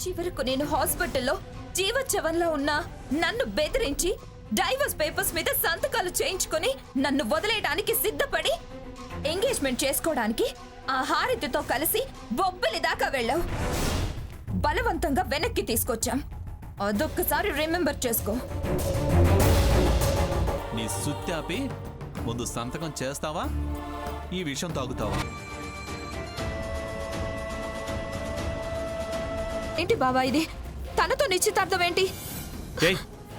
చివరకు నేను హాస్పిటల్లో జీవోత్సవంలో ఉన్నా నన్ను బెదిరించి డైవర్స్ పేపర్స్ మీద సంతకాలు చేయించుకొని నన్ను వదిలేయడానికి సిద్ధపడి ఎంగేజ్మెంట్ చేసుకోవడానికి ఆ హారతితో కలిసి బొబ్బలి దాకా వెళ్ళావు. బలవంతంగా వెనక్కి తీసుకొచ్చాం. అదొక్కసారి రిమెంబర్ చేసుకో. నీ సుత్తాపి ముందు సంతకం చేస్తావా, ఈ విషయం తాగుతావా? ఏంటి బాబా ఇది? తనతో నిశ్చితార్థం ఏంటి? ఏయ్,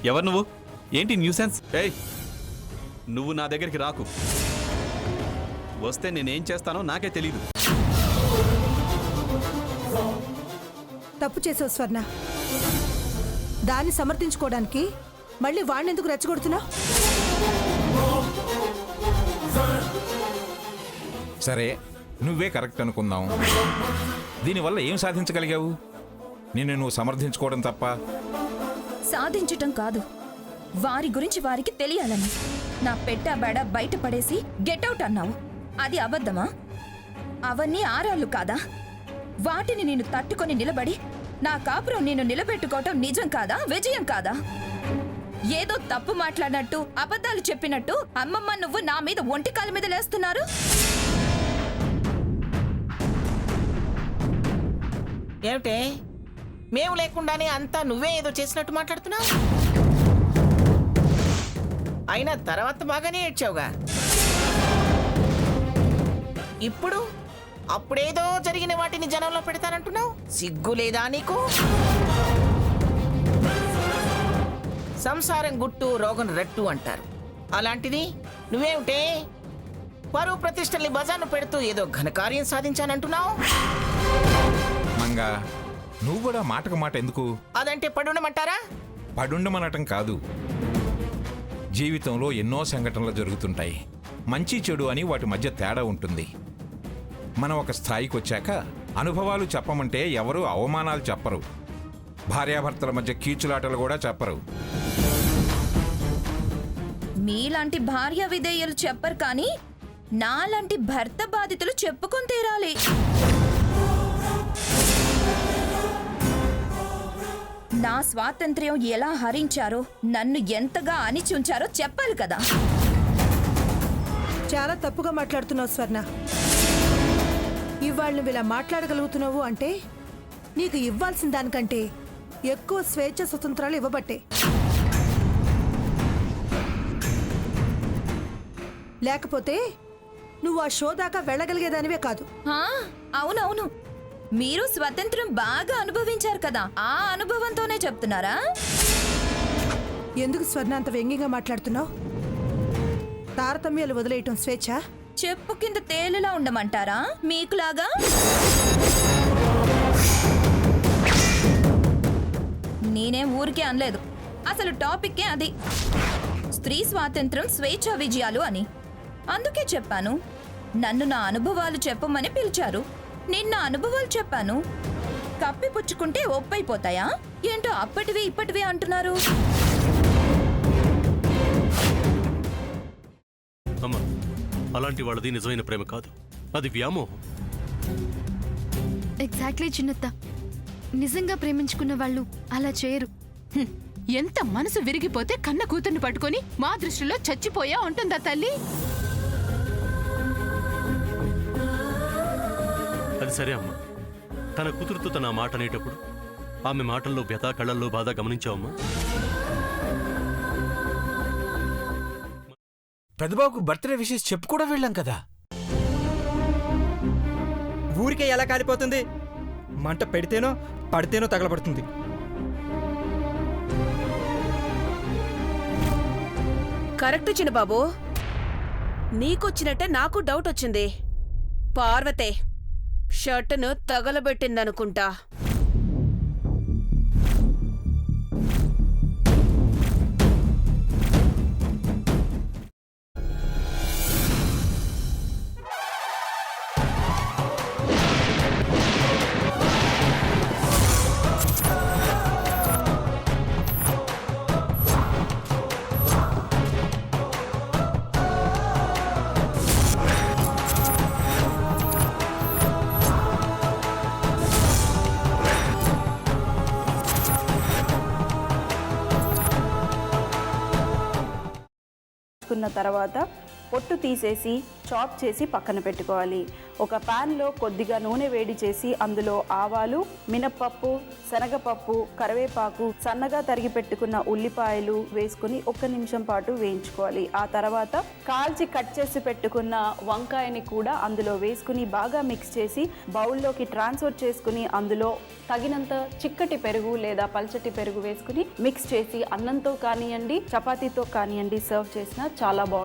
ఎవరు నువ్వు? ఏంటి న్యూసెన్స్? ఏయ్, నువ్వు నా దగ్గరికి రాకు. వస్తే నేనేం చేస్తానో నాకే తెలీదు. తప్పు చేసావు స్వర్ణ. దాన్ని సమర్థించుకోవడానికి మళ్ళీ వాడిని ఎందుకు రెచ్చగొడుతున్నావు? సరే, నువ్వే కరెక్ట్ అనుకుందాం. దీనివల్ల ఏం సాధించగలిగావు? నిన్ను నువ్వు సమర్థించుకోవడం తప్ప. సాధించటం కాదు, వారి గురించి వారికి తెలియాలని. నా పెట్టాబేడ బయట పడేసి గెట్అవుట్ అన్నావు. అది అబద్ధమా? అవన్నీ ఆరాళ్ళు కాదా? వాటిని నేను తట్టుకొని నిలబడి నా కాపురం నేను నిలబెట్టుకోవటం నిజం కాదా, విజయం కాదా? ఏదో తప్పు మాట్లాడినట్టు, అబద్ధాలు చెప్పినట్టు అమ్మమ్మ నువ్వు నా మీద ఒంటికాల మీద లేస్తున్నారు. ఏమిటే, మేము లేకుండానే అంతా నువ్వే ఏదో చేసినట్టు మాట్లాడుతున్నావు? అయినా తర్వాత బాగానే ఏడ్చావుగా. ఇప్పుడు అప్పుడేదో జరిగిన వాటిని జనంలో పెడతానంటున్నావు. సిగ్గు లేదా నీకు? సంసారం గుట్టు, రోగం రట్టు అంటారు. అలాంటిది నువ్వేమిటే పరువు ప్రతిష్టల్ని బజార్ను పెడుతూ ఏదో ఘనకార్యం సాధించానంటున్నావు. మంగా, నువ్వు కూడా మాటకు మాట ఎందుకు? అదంటే పడుండమంటారా? పడుండమనటం కాదు. జీవితంలో ఎన్నో సంఘటనలు జరుగుతుంటాయి. మంచి చెడు అని వాటి మధ్య తేడా ఉంటుంది. మనం ఒక స్థాయికి వచ్చాక అనుభవాలు చెప్పమంటే ఎవరూ అవమానాలు చెప్పరు. భార్యాభర్తల మధ్య కీచులాటలు కూడా చెప్పరు. మీలాంటి భార్య విధేయులు చెప్పరు, కానీ నాలాంటి భర్త బాధితులు చెప్పుకొని తీరాలి. నా స్వాతంత్ర్యం ఎలా హరించారో, నన్ను ఎంతగా అణిచి ఉంచారో చెప్పాలి కదా. చాలా తప్పుగా మాట్లాడుతున్నావు స్వర్ణ. ఇవాళ నువ్వు ఇలా మాట్లాడగలుగుతున్నావు అంటే నీకు ఇవ్వాల్సిన దానికంటే ఎక్కువ స్వేచ్ఛ స్వతంత్రాలు ఇవ్వబట్టే. లేకపోతే నువ్వు ఆ షో దాకా వెళ్ళగలిగేదానివే కాదు. అవునవును, మీరు స్వతంత్రం బాగా అనుభవించారు కదా, ఆ అనుభవంతోనే చెప్తున్నారా? ఎందుకు స్వర్ణ అంత వ్యంగ్యంగా మాట్లాడుతున్నావు? తారతమ్యాలు వదిలేయటం స్వేచ్ఛ? చెప్పు కింద తేలులా ఉండమంటారా మీకులాగా? నేనేం ఊరికే అనలేదు, అసలు టాపిక్కే అది. స్త్రీ స్వాతంత్రం, స్వేచ్ఛ విజయాలు అని. అందుకే చెప్పాను. నన్ను నా అనుభవాలు చెప్పమని పిలిచారు, నిన్న అనుభవాలు చెప్పాను. కప్పిపుచ్చుకుంటే ఒప్పైపోతాయా ఏంటో అప్పటివి ఇప్పటివి అంటున్నారు. అమ్మా, అలాంటి వాళ్ళది నిజమైన ప్రేమ కాదు, అది వ్యామోహం. ఎగ్జాక్ట్లీ చిన్నత్త. నిజంగా ప్రేమించుకున్న వాళ్ళు అలా చేయరు. ఎంత మనసు విరిగిపోతే కన్న కూతుర్ని పట్టుకొని మా దృష్టిలో చచ్చిపోయా ఉంటుందా తల్లి? అది సరే అమ్మా, తన కూతురుతో తన మాట అనేటప్పుడు ఆమె మాటల్లో వ్యథ, కళ్ళల్లో బాధ గమనించావమ్మా? పెద్దబాబుకు బర్త్డే విషెస్ చెప్పు కూడా వెళ్ళాం కదా. ఊరికే ఎలా కాలిపోతుంది? మంట పెడితేనో పడితేనో తగలబడుతుంది. కరెక్ట్ చిన్నబాబు, నీకొచ్చినట్టే నాకు డౌట్ వచ్చింది. పార్వతే షర్టును తగలబెట్టిందనుకుంటా. వేసుకున్న తర్వాత పొట్టు తీసేసి చాప్ చేసి పక్కన పెట్టుకోవాలి. ఒక ప్యాన్లో కొద్దిగా నూనె వేడి చేసి అందులో ఆవాలు, మినప్పప్పు, శనగపప్పు, కరివేపాకు, సన్నగా తరిగి పెట్టుకున్న ఉల్లిపాయలు వేసుకుని 1 నిమిషం పాటు వేయించుకోవాలి. ఆ తర్వాత కాల్చి కట్ చేసి పెట్టుకున్న వంకాయని కూడా అందులో వేసుకుని బాగా మిక్స్ చేసి బౌల్లోకి ట్రాన్స్ఫర్ చేసుకుని అందులో తగినంత చిక్కటి పెరుగు లేదా పల్చటి పెరుగు వేసుకుని మిక్స్ చేసి అన్నంతో కానివ్వండి, చపాతీతో కానివ్వండి సర్వ్ చేసినా చాలా బాగుంటుంది.